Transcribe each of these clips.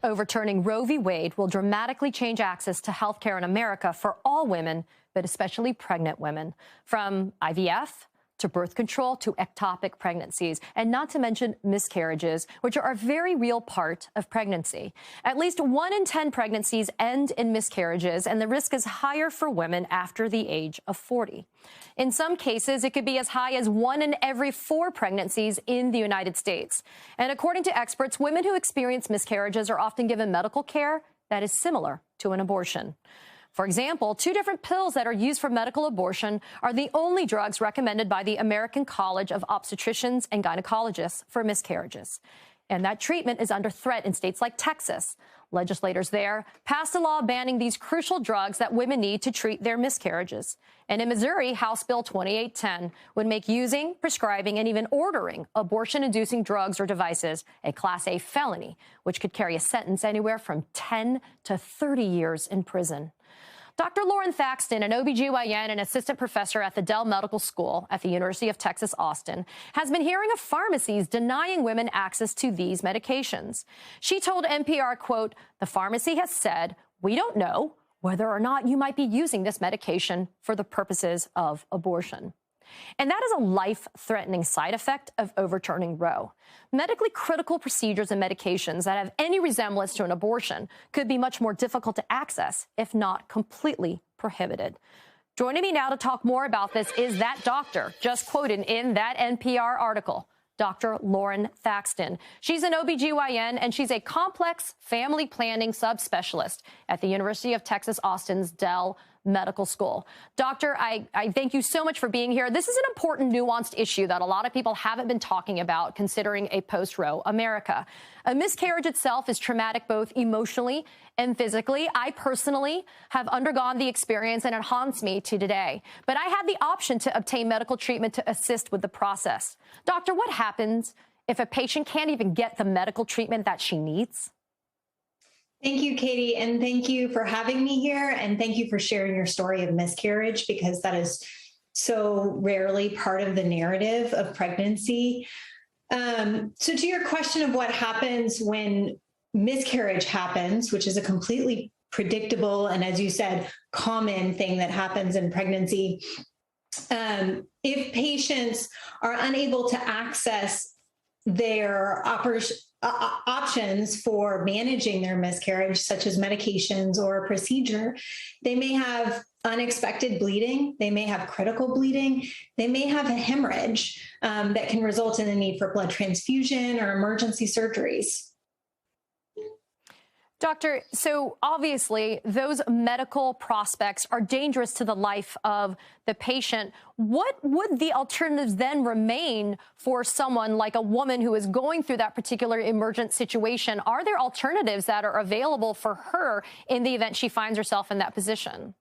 Overturning Roe v. Wade will dramatically change access to health care in America for all women, but especially pregnant women, from IVF to birth control to ectopic pregnancies, and not to mention miscarriages, which are a very real part of pregnancy. At least 1 in 10 pregnancies end in miscarriages, and the risk is higher for women after the age of 40. In some cases, it could be as high as 1 in every 4 pregnancies in the United States. And according to experts, women who experience miscarriages are often given medical care that is similar to an abortion. For example, 2 different pills that are used for medical abortion are the only drugs recommended by the American College of Obstetricians and Gynecologists for miscarriages. And that treatment is under threat in states like Texas. Legislators there passed a law banning these crucial drugs that women need to treat their miscarriages. And in Missouri, House Bill 2810 would make using, prescribing, and even ordering abortion-inducing drugs or devices a Class A felony, which could carry a sentence anywhere from 10 to 30 years in prison. Dr. Lauren Thackston, an OBGYN and assistant professor at the Dell Medical School at the University of Texas, Austin, has been hearing of pharmacies denying women access to these medications. She told NPR, quote, "The pharmacy has said, we don't know whether or not you might be using this medication for the purposes of abortion." And that is a life-threatening side effect of overturning Roe. Medically critical procedures and medications that have any resemblance to an abortion could be much more difficult to access, if not completely prohibited. Joining me now to talk more about this is that doctor just quoted in that NPR article, Dr. Lauren Thackston. She's an OBGYN, and she's a complex family planning subspecialist at the University of Texas, Austin's Dell Medical School. Doctor, I thank you so much for being here. This is an important, nuanced issue that a lot of people haven't been talking about considering a post-Roe America. A miscarriage itself is traumatic both emotionally and physically. I personally have undergone the experience, and it haunts me to today. But I had the option to obtain medical treatment to assist with the process. Doctor, what happens if a patient can't even get the medical treatment that she needs? Thank you, Katie, and thank you for having me here, and thank you for sharing your story of miscarriage, because that is so rarely part of the narrative of pregnancy. So to your question of what happens when miscarriage happens, which is a completely predictable and, as you said, common thing that happens in pregnancy, if patients are unable to access their options for managing their miscarriage, such as medications or a procedure, they may have unexpected bleeding, they may have critical bleeding, they may have a hemorrhage that can result in the need for blood transfusion or emergency surgeries. Doctor, so obviously those medical prospects are dangerous to the life of the patient. What would the alternatives then remain for someone like a woman who is going through that particular emergent situation? Are there alternatives that are available for her in the event she finds herself in that position?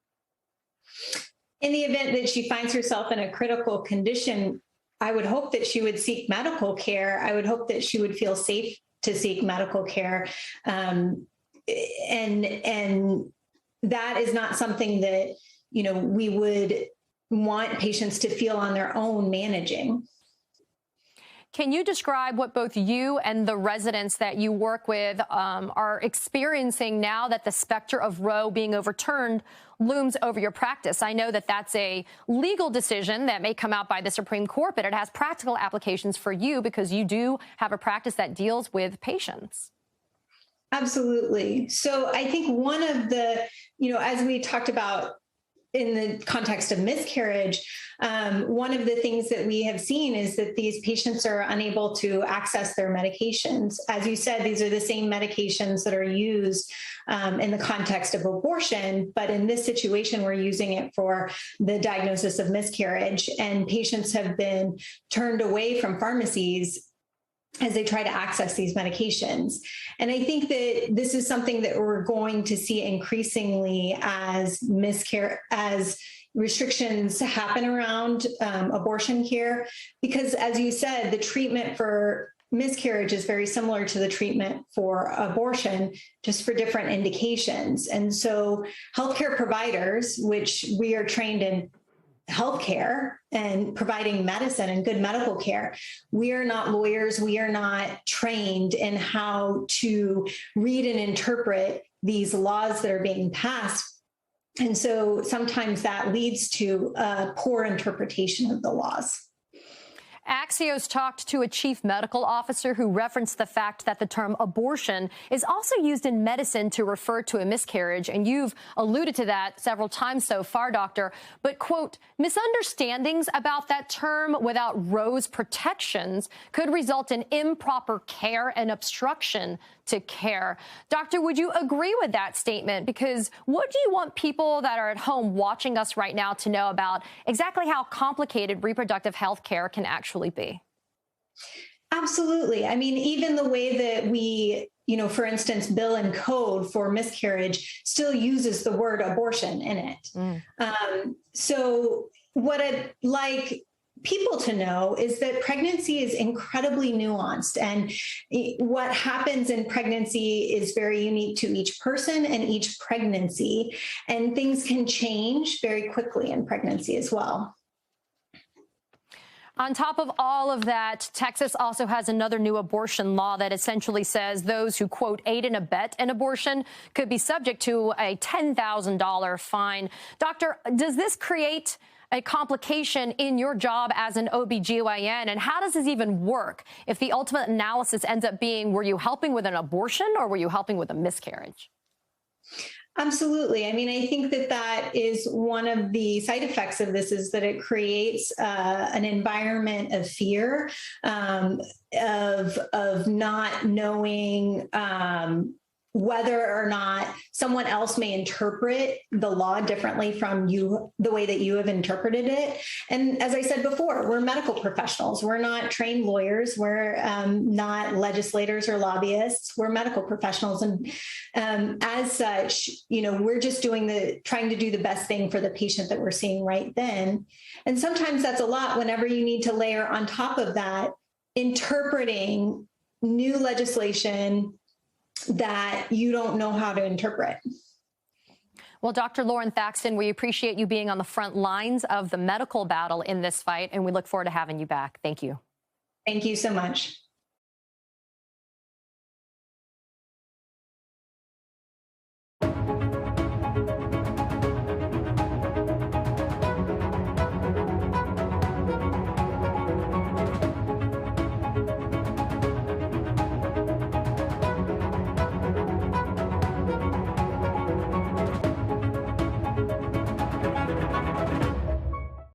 In the event that she finds herself in a critical condition, I would hope that she would seek medical care. I would hope that she would feel safe to seek medical care. And that is not something that, we would want patients to feel on their own managing. Can you describe what both you and the residents that you work with are experiencing now that the specter of Roe being overturned looms over your practice? I know that that's a legal decision that may come out by the Supreme Court, but it has practical applications for you because you do have a practice that deals with patients. Absolutely. So I think one of the, as we talked about in the context of miscarriage, one of the things that we have seen is that these patients are unable to access their medications. As you said, these are the same medications that are used in the context of abortion, but in this situation, we're using it for the diagnosis of miscarriage, and patients have been turned away from pharmacies as they try to access these medications. And I think that this is something that we're going to see increasingly as restrictions happen around abortion care, because as you said, the treatment for miscarriage is very similar to the treatment for abortion, just for different indications. And so healthcare providers, which we are trained in healthcare and providing medicine and good medical care. We are not lawyers. We are not trained in how to read and interpret these laws that are being passed. And so sometimes that leads to a poor interpretation of the laws. Axios talked to a chief medical officer who referenced the fact that the term abortion is also used in medicine to refer to a miscarriage. And you've alluded to that several times so far, doctor. But, quote, misunderstandings about that term without Roe's protections could result in improper care and obstruction to care. Doctor, would you agree with that statement? Because what do you want people that are at home watching us right now to know about exactly how complicated reproductive health care can actually be? Absolutely. I mean, even the way that we, for instance, bill and code for miscarriage still uses the word abortion in it. So what I'd like people to know is that pregnancy is incredibly nuanced, and what happens in pregnancy is very unique to each person and each pregnancy, and things can change very quickly in pregnancy as well. On top of all of that, Texas also has another new abortion law that essentially says those who, quote, aid and abet an abortion could be subject to a $10,000 fine. Doctor, does this create a complication in your job as an OBGYN? And how does this even work if the ultimate analysis ends up being, were you helping with an abortion or were you helping with a miscarriage? Absolutely. I mean, I think that is one of the side effects of this, is that it creates an environment of fear, of not knowing whether or not someone else may interpret the law differently from you, the way that you have interpreted it. And as I said before, we're medical professionals. We're not trained lawyers. We're not legislators or lobbyists. We're medical professionals. And as such, we're just trying to do the best thing for the patient that we're seeing right then. And sometimes that's a lot whenever you need to layer on top of that, interpreting new legislation that you don't know how to interpret. Well, Dr. Lauren Thaxton, we appreciate you being on the front lines of the medical battle in this fight, and we look forward to having you back. Thank you. Thank you so much.